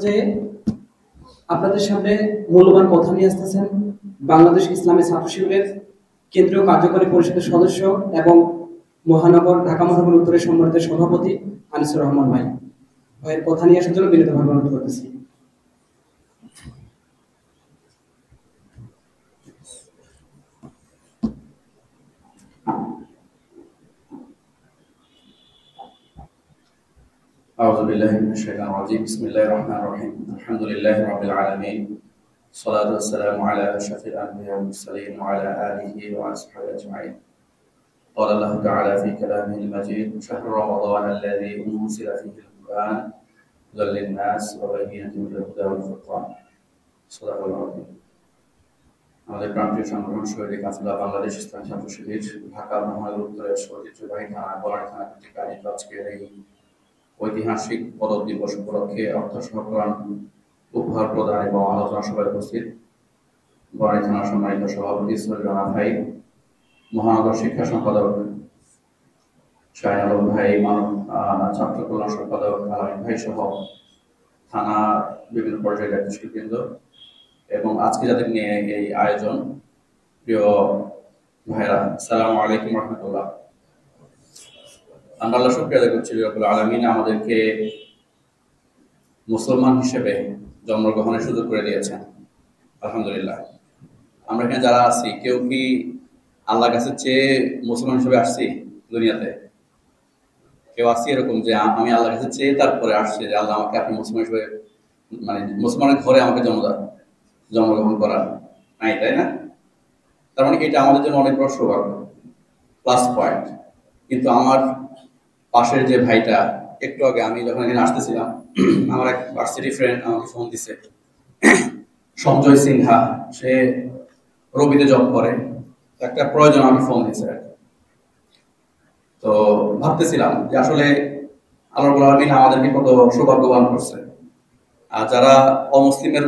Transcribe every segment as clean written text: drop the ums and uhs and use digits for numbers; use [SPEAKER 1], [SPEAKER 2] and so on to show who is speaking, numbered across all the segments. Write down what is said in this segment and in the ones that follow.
[SPEAKER 1] যে আপনাদের সামনে মূল্যবান কথা নিয়ে আসতেছেন বাংলাদেশ ইসলামী ছাত্র শিবিরের কেন্দ্রীয় কার্যকরী পরিষদের সদস্য এবং ঢাকা মহানগর উত্তরের সম্মানিত সভাপতি আনিসুর রহমান ভাই। ভাইয়ের কথা নিয়ে আসার জন্য বিনীতভাবে অনুরোধ করতেছি।
[SPEAKER 2] أعوذ بالله من الشيطان الرجيم بسم الله الرحمن الرحيم الحمد لله رب العالمين الصلاة والسلام على أشرف الأنبياء والمرسلين وعلى آله وأصحابه أجمعين قال الله تعالى في كلامه المجيد شهر رمضان الذي أنزل فيه القرآن هدى للناس وبينات من الهدى والفرقان صدق الله العظيم আমাদের প্রান্তীয় সংগঠন শহীদ কাফেলা বাংলাদেশ ইসলামী ছাত্র শিবির ঢাকা মহানগর উত্তরের ঐতিহ্যবাহী থানা বড়াই থানা কর্তৃক আয়োজিত আজকের এই ঐতিহাসিক পদক দিবস উপলক্ষে অর্থ সংকলন উপহার প্রদান এবং আলোচনা সভায় উপস্থিত বড়াই থানার সম্মানিত সভাপতি সৈয়দ রানা ভাই, মহানগর শিক্ষা সম্পাদক শাহিন আলম ভাই, মানব ছাত্র কল্যাণ সম্পাদক আলামিন ভাই সহ থানার বিভিন্ন পর্যায়ের দায়িত্বশীলবৃন্দ এবং আজকে যাদের নিয়ে এই আয়োজন, প্রিয় ভাইরা, আসসালামু আলাইকুম রহমতুল্লাহ। আমরা আল্লাহ শুকরিয়া আদায় করছি রব্বুল আলামিন আমাদেরকে মুসলমান হিসেবে জন্মগ্রহণের সুযোগ করে দিয়েছেন, আলহামদুলিল্লাহ। আমরা এখানে যারা আছি কেউ কি আল্লাহর কাছে চেয়ে মুসলমান হিসেবে আসছি দুনিয়াতে? কেউ আসছি এরকম যে আমি আল্লাহর কাছে চেয়ে তারপরে আসছি যে আল্লাহ আমাকে আপনি মুসলমান হিসেবে, মানে মুসলমানের ঘরে আমাকে জন্মগ্রহণ করার নাই, তাই না? তার মানে এটা আমাদের জন্য অনেক বড় সৌভাগ্য, প্লাস পয়েন্ট। কিন্তু আমার পাশের যে ভাইটা, একটু আগে আমি যখন এখানে আসতেছিলাম, আমার এক ভার্সিটি ফ্রেন্ড আমাকে ফোন দিছে, সঞ্জয় সিনহা, সে রবিতে জব করে, একটা প্রয়োজন আমি ফোন দিছে। তো ভাবতেছিলাম যে আসলে আল্লাহ রাব্বুল আলামিন আমাদেরকে কত সৌভাগ্যবান করছে। আর যারা অমুসলিমের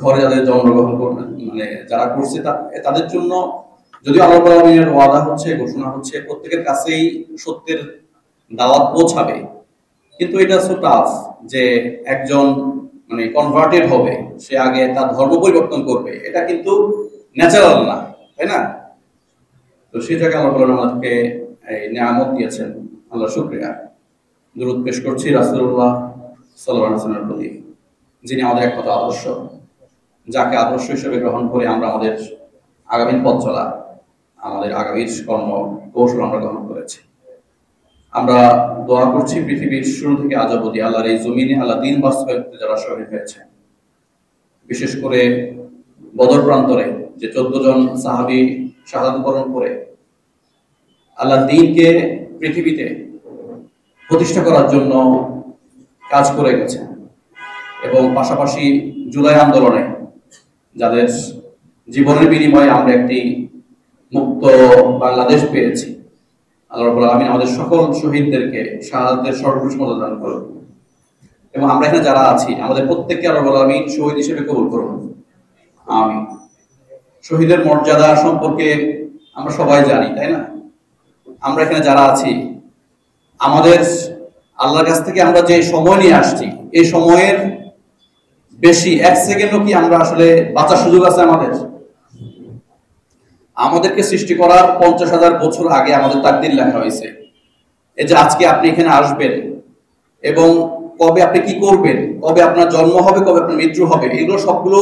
[SPEAKER 2] ঘরে যাদের জন্মগ্রহণ করবেন, মানে যারা করছে তাদের জন্য যদিও আল্লাহ রাব্বুল আলামিনের ওয়াদা হচ্ছে, ঘোষণা হচ্ছে প্রত্যেকের কাছেই সত্যের দাওয়াত পৌঁছাবে, কিন্তু এটা সো টাফ যে একজন মানে কনভার্টেড হবে, সে আগে তার ধর্ম পরিবর্তন করবে, এটা কিন্তু ন্যাচারাল না, তাই না? তো সেই জায়গায় আল্লাহ রাব্বুল আলামিন আমাদেরকে এই নিয়ামত দিয়েছেন, আল্লাহ শুকরিয়া। দুরূদ পেশ করছি রাসূলুল্লাহ সাল্লাল্লাহু আলাইহি ওয়াসাল্লামের প্রতি, যিনি আমাদের একমাত্র আদর্শ, যাকে আদর্শ হিসেবে গ্রহণ করে আমরা আমাদের আগামী পথ চলা, আমাদের আগামীর কর্ম কৌশল আমরা গ্রহণ করেছি। আমরা দোয়া করছি পৃথিবীর শুরু থেকে আজ অবধি আল্লাহর এই জমিনে আল্লাহ দ্বীন বাস্তবায়িত যারা শহীদ হয়েছে, বিশেষ করে বদর প্রান্তরে যে 14 জন সাহাবী শাহাদাত বরণ করে আল্লাহ দ্বীনকে পৃথিবীতে প্রতিষ্ঠা করার জন্য কাজ করে গেছেন, এবং পাশাপাশি জুলাই আন্দোলনে যাদের জীবনের বিনিময়ে আমরা একটি মুক্ত বাংলাদেশ পেয়েছি, আল্লাহ রাব্বুল আলামিন আমাদের সকল শহীদদেরকে শাহাদাতের সর্বোচ্চ মর্যাদা দান করুন, এবং আমরা এখানে যারা আছি আমাদের প্রত্যেককে আল্লাহ রাব্বুল আলামিন শহীদ হিসেবে কবুল করুন, আমিন। শহীদের মর্যাদা সম্পর্কে আমরা সবাই জানি, তাই না? আমরা এখানে যারা আছি আমাদের আল্লাহর কাছ থেকে আমরা যে সময় নিয়ে আসছি, এই সময়ের বেশি 1 সেকেন্ডও কি আমরা আসলে বাঁচার সুযোগ আছে? আমাদেরকে সৃষ্টি করার 50,000 বছর আগে আমাদের তাকদীর লেখা হয়েছে। এই যে আজকে আপনি এখানে আসবেন এবং কবে আপনি কি করবেন, কবে আপনার জন্ম হবে, কবে আপনার মৃত্যু হবে, এগুলো সবগুলো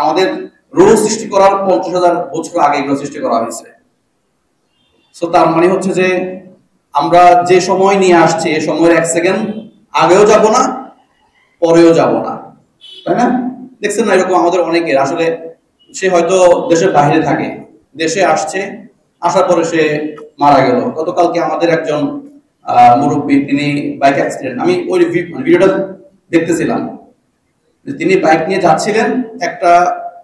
[SPEAKER 2] আমাদের রোজ সৃষ্টি করার 50,000 বছর আগে এগুলো সৃষ্টি করা হয়েছে। সো তার মানে হচ্ছে যে আমরা যে সময় নিয়ে আসছি এই সময়ের 1 সেকেন্ড আগেও যাব না, পরেও যাব না, তাই না? দেখছেন না, এরকম আমাদের অনেকের আসলে সে হয়তো দেশের বাইরে থাকে, দেশে আসছে, আসার পরে সে মারা গেল। গতকালকে আমাদের একজন মুরব্বী, তিনি বাইক অ্যাক্সিডেন্ট, আমি ওই ভিডিওটা দেখতেছিলাম, তিনি বাইক নিয়ে যাচ্ছিলেন, একটা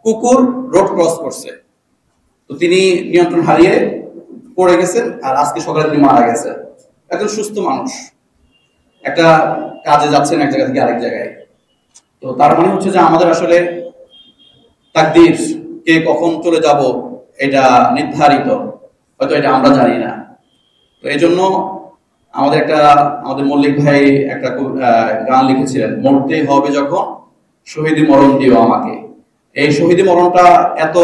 [SPEAKER 2] কুকুর রোড ক্রস করছে, তো তিনি নিয়ন্ত্রণ হারিয়ে পড়ে গেছেন, আর আজকে সকালে তিনি মারা গেছেন। একজন সুস্থ মানুষ, একটা কাজে যাচ্ছেন এক জায়গা থেকে আরেক জায়গায়। তো তার মানে হচ্ছে যে আমাদের আসলে তাকদীর, কে কখন চলে যাব এটা নির্ধারিত, হয়তো এটা আমরা জানি না। তো এই জন্য আমাদের মল্লিক ভাই একটা গান লিখেছিলেন, মরতে হবে যখন শহীদি মরণ দিও আমাকে। এই শহীদি মরণটা এত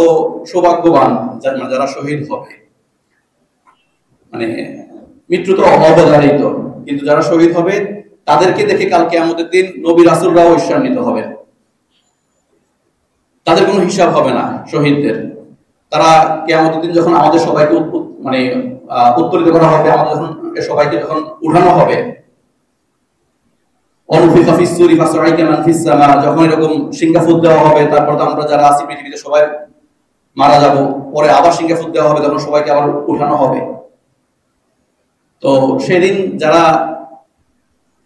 [SPEAKER 2] সৌভাগ্যবান যারা শহীদ হবে, মানে মৃত্যু তো অবধারিত, কিন্তু যারা শহীদ হবে তাদেরকে দেখে কাল কিয়ামতের দিন নবী রাসূলরাও ঈর্ষান্বিত হবেন। তাদের কোনো হিসাব হবে না শহীদদের। তারা কিয়ামতের দিন যখন আমাদের সবাইকে মানে উত্তরিত করা হবে, আমাদের যখন সবাইকে যখন উঠানো হবে, যখন এরকম সিংহাফুত দেওয়া হবে, তারপর তো আমরা যারা আছি পৃথিবীতে সবাই মারা যাব, পরে আবার সিংহাফুত দেওয়া হবে, তখন সবাইকে আবার উঠানো হবে। তো সেদিন যারা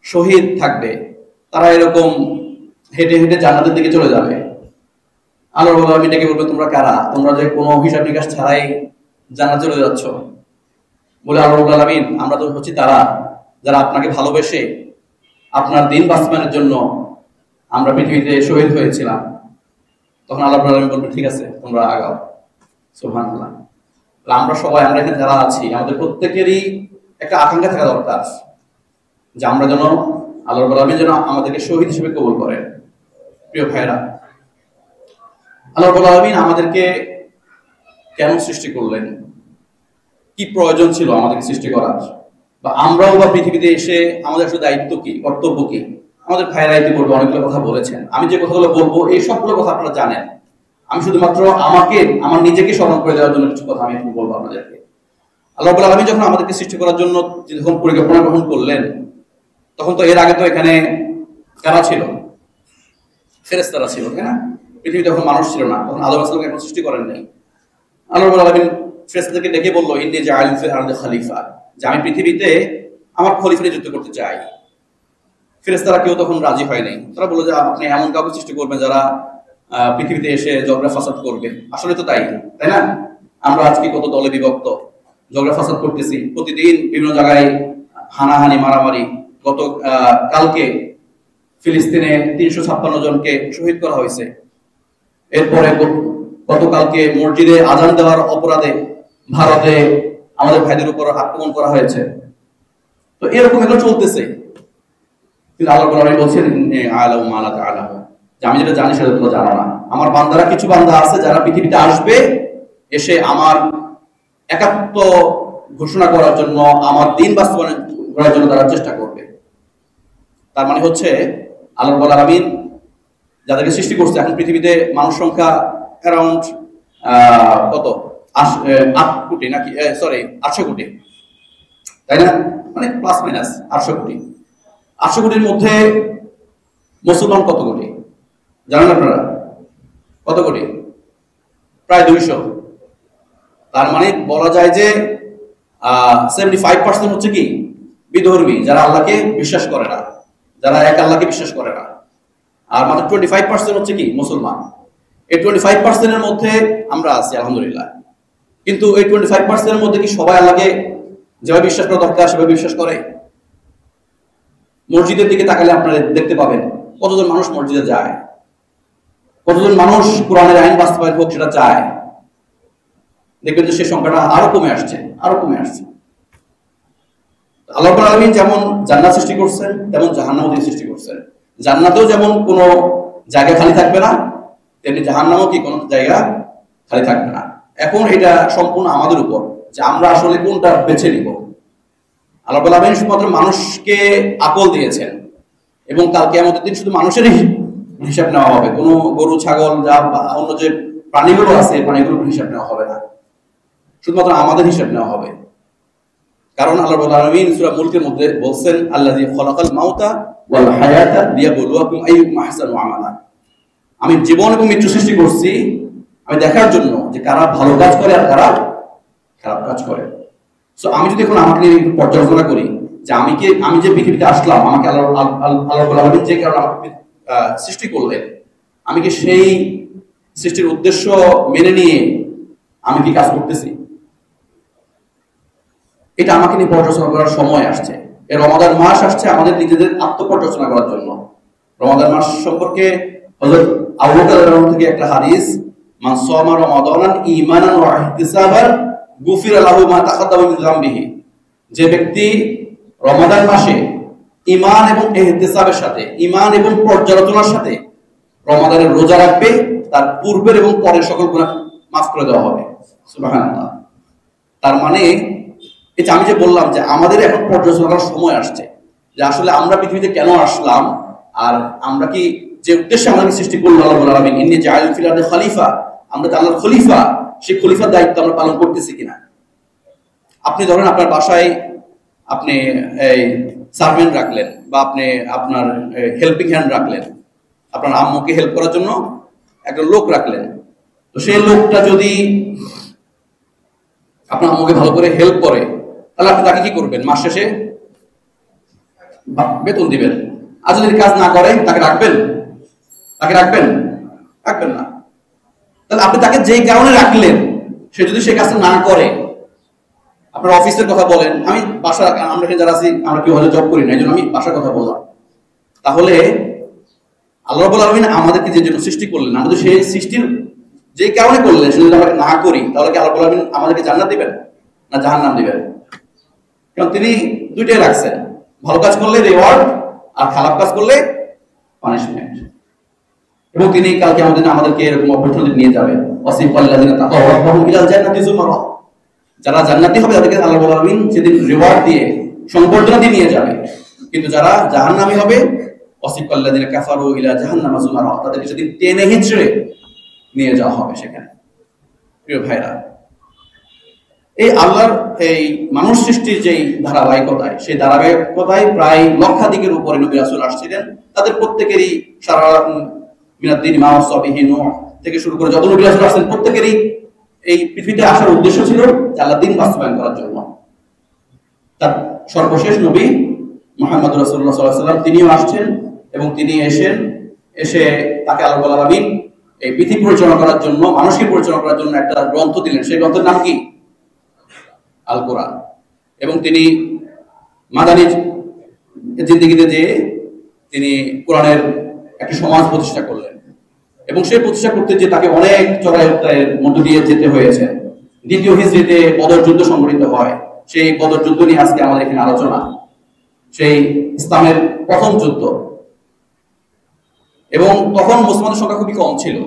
[SPEAKER 2] শহীদ থাকবে তারা এরকম হেঁটে হেঁটে জান্নাতের দিকে চলে যাবে। আল্লাহ রাব্বুল আলামিন ডেকে বলবে, তোমরা কারা? তোমরা যে কোনো হিসাব নিকাশ ছাড়াই জান্নাতে চলে যাচ্ছ। বলে আল্লাহ রাব্বুল আলামিন, আমরা তো হচ্ছি তারা যারা আপনাকে ভালোবেসে আপনার দিন বাস্তবায়নের জন্য আমরা পৃথিবীতে শহীদ হয়েছিলাম। তখন আল্লাহ রাব্বুল আলামিন বলবে, ঠিক আছে তোমরা আগাও। সুবহানাল্লাহ। আমরা সবাই, আমরা এখানে যারা আছি, আমাদের প্রত্যেকেরই একটা আকাঙ্ক্ষা থাকা দরকার যে আমরা যেন আল্লাহ রাব্বুল আলামিন যেন আমাদেরকে শহীদ হিসেবে কবুল করেন। প্রিয় ভাইরা, আল্লাহ রাব্বুল আলামিন আমাদেরকে কেন সৃষ্টি করলেন, কি প্রয়োজন ছিল আমাদেরকে সৃষ্টি করার, বা আমরাও বা পৃথিবীতে এসে আমাদের আসলে দায়িত্ব কি, কর্তব্য কি? আমাদের ভাইরা ইতিপূর্বে অনেকগুলো কথা বলেছেন। আমি যে কথাগুলো বলবো এই সবগুলো কথা আপনারা জানেন। আমি শুধুমাত্র আমার নিজেকে স্মরণ করে দেওয়ার জন্য কিছু কথা আমি একটু বলবো আপনাদেরকে। আল্লাহ রাব্বুল আলামিন যখন আমাদেরকে সৃষ্টি করার জন্য যখন পরিকল্পনা গ্রহণ করলেন, তখন তো এর আগে তো এখানে কারা ছিল? ফেরেশতারা ছিল, তাই না? পৃথিবীতে তখন মানুষ ছিল না, তখন আদম আলাইহিস সালামকে এখন সৃষ্টি করেন নাই। আল্লাহ রাব্বুল আলামিন ফেরেশতাদেরকে ডেকে বলল, ইন্নী জাআইলুন ফিল আরদি খলিফা, যে আমি পৃথিবীতে আমার খলিফা নিযুক্ত করতে চাই। ফেরেশতারা কেউ তখন রাজি হয় নাই। তারা বলল যে আপনি এমন কাউকে সৃষ্টি করবেন যারা পৃথিবীতে এসে ঝগড়া ফাসাদ করবে। আসলে তো তাই না? আমরা আজকে কত দলে বিভক্ত, ঝগড়া ফাসাদ করতেছি, প্রতিদিন বিভিন্ন জায়গায় হানাহানি মারামারি। কালকে ফিলিস্তিনে 356 জনকে শহীদ করা হয়েছে। এরপরে গতকালকে মসজিদে আজান দেওয়ার অপরাধে ভারতে আমাদের ভাইদের উপর আক্রমণ করা হয়েছে। তো এরকম এগুলো চলতেছে, কিন্তু আল্লাহ রাব্বুল আলামিন বলছেন, আ'লামু মা লা তা'লামু, যে আমি যেটা জানি সেটা তোমরা জানো না। আমার বান্দারা, কিছু বান্দা আছে যারা পৃথিবীতে আসবে, এসে আমার একাত্ম ঘোষণা করার জন্য, আমার দিন বাস্তবায়ন করার জন্য তারা চেষ্টা করবে। তার মানে হচ্ছে আল্লাহ রাব্বুল আলামিন যাদেরকে সৃষ্টি করছে, এখন পৃথিবীতে মানুষ সংখ্যা অ্যারাউন্ড কত, 8 কোটি নাকি, সরি 800 কোটি, তাই না? মানে প্লাস মাইনাস 800 কোটি। 800 কোটির মধ্যে মুসলমান কত কোটি জানেন আপনারা? কত কোটি? প্রায় 200। তার মানে বলা যায় যে 75% হচ্ছে কি বিধর্মী, যারা আল্লাহকে বিশ্বাস করে না, যারা এক আল্লাহকে বিশ্বাস করে না। আর মাত্র 25% হচ্ছে কি মুসলমান। এই 25% এর মধ্যে আমরা আছি আলহামদুলিল্লাহ। কিন্তু এই 25% এর মধ্যে কি সবাই আল্লাহকে যেভাবে বিশ্বাস করা দরকার সেভাবে বিশ্বাস করে? মসজিদের দিকে তাকালে আপনারা দেখতে পাবেন কতজন মানুষ মসজিদে যায়, কতজন মানুষ কোরআনের আইন বাস্তবায়ন হোক সেটা চায়। দেখবেন যে সেই সংখ্যাটা আরো কমে আসছে। আল্লাহ রাব্বুল আলামিন যেমন জান্নাত সৃষ্টি করছেন, তেমন জাহান্নামও তিনি সৃষ্টি করছেন। জান্নাতেও যেমন কোনো জায়গা খালি থাকবে না, তেমনি জাহান্নামও কি কোনো জায়গা খালি থাকবে না। এখন এটা সম্পূর্ণ আমাদের উপর যে আমরা আসলে কোনটা বেছে নিব। আল্লাহ রাব্বুল আলামিন শুধুমাত্র মানুষকে আকল দিয়েছেন, এবং কাল কিয়ামতের দিন শুধু মানুষেরই হিসাব নেওয়া হবে। কোনো গরু, ছাগল, যা অন্য যে প্রাণীগুলো আছে, প্রাণীগুলোর হিসাব নেওয়া হবে না, শুধুমাত্র আমাদের হিসাব নেওয়া হবে। কারণ আল্লাহ রাব্বুল আলামিন সূরা মুলকের মধ্যে বলছেন, আল্লাযী খালাকাল মাউতা ওয়াল হায়াতা লিয়াবলুয়াকুম আইয়ুকুম আহসানু আমালা, আমি জীবন এবং মৃত্যু সৃষ্টি করছি আমি দেখার জন্য যে কারা ভালো কাজ করে আর কারা খারাপ কাজ করে। সো আমি যদি এখন আমাকে একটু পর্যালোচনা করি যে আমি যে পৃথিবীতে আসলাম, আমাকে আল্লাহ রাব্বুল আলামিন যে কারণে আমাকে সৃষ্টি করলেন, আমি কি সেই সৃষ্টির উদ্দেশ্য মেনে নিয়ে আমি কি কাজ করতেছি? এটা আমাকে নিয়ে পর্যালোচনা করার সময় আসছে। এই রমাদান মাস আসছে আমাদের নিজেদের আত্মপর্যালোচনা করার জন্য। রমাদান মাস সম্পর্কে হযরত আবু বকর রাদিয়াল্লাহু আনহু থেকে একটা হাদিস, মান সামা রমাদানান ঈমানান ওয়া ইহতিসাবান গুফিরা লাহু মা তাকাদ্দামা মিন যামবিহি, যে ব্যক্তি রমাদান মাসে ঈমান এবং ইহতিসাবের সাথে, ঈমান এবং পর্যালোচনার সাথে রমাদানের রোজা রাখবে, তার পূর্বের এবং পরের সকল গুনাহ মাফ করে দেওয়া হবে। সুবহানাল্লাহ। তার মানে এই যে আমি যে বললাম যে আমাদের এখন পর্যালোচনা করার সময় আসছে যে আসলে আমরা পৃথিবীতে কেন আসলাম, আর আমরা কি যে উদ্দেশ্যে আমাদের সৃষ্টি করলো আল্লাহ রাব্বুল আলামিন, ইন্নী জাইলুন ফিল আরদি খলিফা, আমরা তো আল্লাহর খলিফা, সেই খলিফার দায়িত্ব আমরা পালন করতেছি কিনা। আপনি ধরেন আপনার বাসায় আপনি এই সার্ভেন্ট রাখলেন, বা আপনি আপনার হেল্পিং হ্যান্ড রাখলেন, আপনার আম্মুকে হেল্প করার জন্য একটা লোক রাখলেন। তো সেই লোকটা যদি আপনার আম্মুকে ভালো করে হেল্প করে, তাহলে আপনি তাকে কি করবেন? মাস শেষে বেতন দিবেন। আর যদি কাজ না করে তাকে রাখবেন? তাকে রাখবেন? রাখবেন না। তাহলে আপনি তাকে যেই কারণে রাখলেন, সে যদি সে কাজটা না করে, আপনার অফিসের কথা বলেন, আমি বাসা, আমরা যারা আছি আমরা কেউ হয়তো জব করি না, এই জন্য আমি বাসার কথা বললাম। তাহলে আল্লাহ রাব্বুল আলামিন আমাদেরকে যে জন্য সৃষ্টি করলেন, আমাদের সেই সৃষ্টির যে কারণে করলেন, সেটা যদি আমরা না করি, তাহলে কি আল্লাহ রাব্বুল আলামিন আমাদেরকে জান্নাত দিবেন না জাহান্নাম দিবেন? কারণ তিনি দুইটাই রাখছেন, ভালো কাজ করলে রিওয়ার্ড, আর খারাপ কাজ করলে পানিশমেন্ট। এবং তিনি কালকে আমাদেরকে এরকম অপরচুনিটি নিয়ে যাবেন, ওয়াসিফাল্লাযিনা তাকাউ রাব্বাহুম ইলাল জান্নাতি যুমারা, যারা জান্নাতি হবে তাদেরকে আল্লাহ রাব্বুল আলামিন সেদিন রিওয়ার্ড দিয়ে, সংবর্ধনা দিয়ে নিয়ে যাবে। কিন্তু যারা জাহান্নামী হবে, ওয়াসিফাল্লাযিনা কাফারু ইলা জাহান্নামা যুমারা, তাদেরকে সেদিন টেনে হিঁচড়ে নিয়ে যাওয়া হবে সেখানে। প্রিয় ভাইরা, এই আল্লাহর এই মানুষ সৃষ্টির যেই ধারাবাহিকতায়, সেই ধারাবাহিকতায় প্রায় লক্ষাধিকের উপরে নবী রাসূল আসছিলেন। তাদের প্রত্যেকেরই সারা মিনাদ্দিন মা ওয়াসাবিহি নূহ থেকে শুরু করে যত নবী রাসূল আসছেন, প্রত্যেকেরই এই পৃথিবীতে আসার উদ্দেশ্য ছিল যে আল্লাহর দ্বীন বাস্তবায়ন করার জন্য। তার সর্বশেষ নবী মুহাম্মদ রাসূলুল্লাহ সাল্লাল্লাহু আলাইহি ওয়াসাল্লাম, তিনিও আসছেন এবং তিনি এসে তাকে আল্লাহ রাব্বুল আলামিন এই পৃথিবী পরিচালনা করার জন্য, মানুষকে পরিচালনা করার জন্য একটা গ্রন্থ দিলেন। সেই গ্রন্থের নাম কি? আল কোরআন। এবং তিনি মাদানী জিন্দেগিতে যে তিনি কোরআনের একটি সমাজ প্রতিষ্ঠা করলেন, এবং সেই প্রতিষ্ঠা করতে যে তাকে অনেক চড়াই উত্তরের মধ্য দিয়ে যেতে হয়েছে। দ্বিতীয় হিজরিতে বদর যুদ্ধ সংঘটিত হয়, সেই বদর যুদ্ধ নিয়ে আজকে আমাদের এখানে আলোচনা। সেই ইসলামের প্রথম যুদ্ধ, এবং তখন মুসলমানদের সংখ্যা খুবই কম ছিল।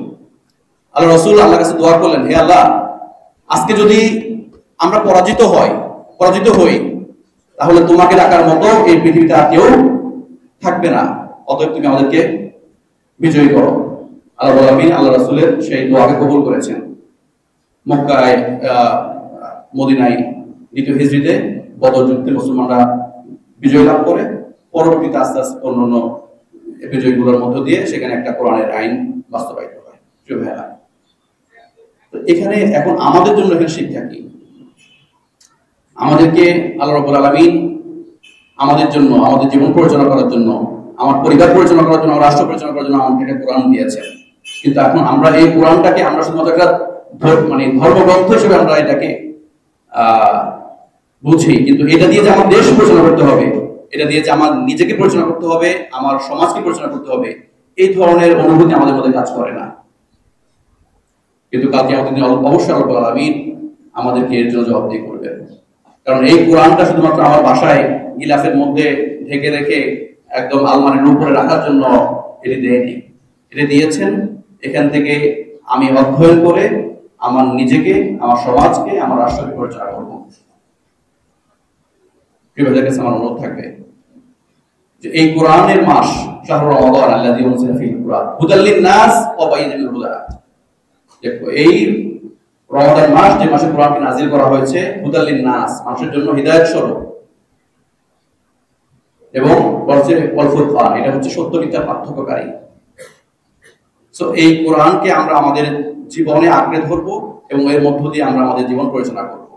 [SPEAKER 2] আল্লাহ রাসূল আল্লাহর কাছে দোয়া করলেন, হে আল্লাহ, আজকে যদি আমরা পরাজিত হই, তাহলে তোমাকে ডাকার মতো এই পৃথিবীতে আর কেউ থাকবে না, অতএব তুমি আমাদেরকে বিজয়ী করো। আল্লাহ রাব্বুল আলামিন আল্লাহ রাসূলের সেই দোয়াকে কবুল করেছেন। মক্কায় মদিনায় দ্বিতীয় হিজরিতে বদর যুদ্ধে মুসলমানরা বিজয় লাভ করে। পরবর্তীতে আস্তে আস্তে অন্যান্য বিজয়গুলোর মধ্য দিয়ে সেখানে একটা কোরআনের আইন বাস্তবায়িত হয়। তো এখানে এখন আমাদের জন্য এখানে শিক্ষা কি? আমাদেরকে আল্লাহ রাব্বুল আলামিন আমাদের জন্য, আমাদের জীবন পরিচালনা করার জন্য, আমার পরিবার পরিচালনা করার জন্য, আমার রাষ্ট্র পরিচালনা করার জন্য আমাদের একটা কোরআন দিয়েছেন। কিন্তু এখন আমরা এই কোরআনটাকে আমরা শুধুমাত্র একটা ধর্মগ্রন্থ হিসেবে আমরা এটাকে বুঝি, কিন্তু এটা দিয়ে যে আমার দেশ পরিচালনা করতে হবে, এটা দিয়ে যে আমার নিজেকে পরিচালনা করতে হবে, আমার সমাজকে পরিচালনা করতে হবে, এই ধরনের অনুভূতি আমাদের মধ্যে কাজ করে না। কিন্তু কালকে আমাদের অবশ্যই আল্লাহ রাব্বুল আলামিন আমাদেরকে এর জন্য জবাবদিহি করবেন। কারণ এই কোরআনটা শুধুমাত্র আমার বাসায় গিলাফের মধ্যে ঢেকে রেখে একদম আলমারির উপরে রাখার জন্য এটি দেয়নি। এটি দিয়েছেন এখান থেকে আমি অধ্যয়ন করে আমার নিজেকে, আমার সমাজকে, আমার রাষ্ট্রকে পরিচালনা করব। প্রিয়দের কাছে আমার অনুরোধ থাকবে যে এই কোরআনের মাস শাহরু রমাদান আল্লাযী উনজিলা ফীহিল কুরআন হুদাল লিন-নাস ওয়া বায়িনাল হুদা। দেখো, এই রমাদান মাস, যে মাসে কোরআনকে নাযিল করা হয়েছে, হুদাল লিন-নাস, মানুষের জন্য হিদায়াত স্বরূপ, এবং ওয়াল ফুরকান, এটা হচ্ছে সত্য মিথ্যার পার্থক্যকারী। সো এই কোরআনকে আমরা আমাদের জীবনে আঁকড়ে ধরবো এবং এর মধ্য দিয়ে আমরা আমাদের জীবন পরিচালনা করব।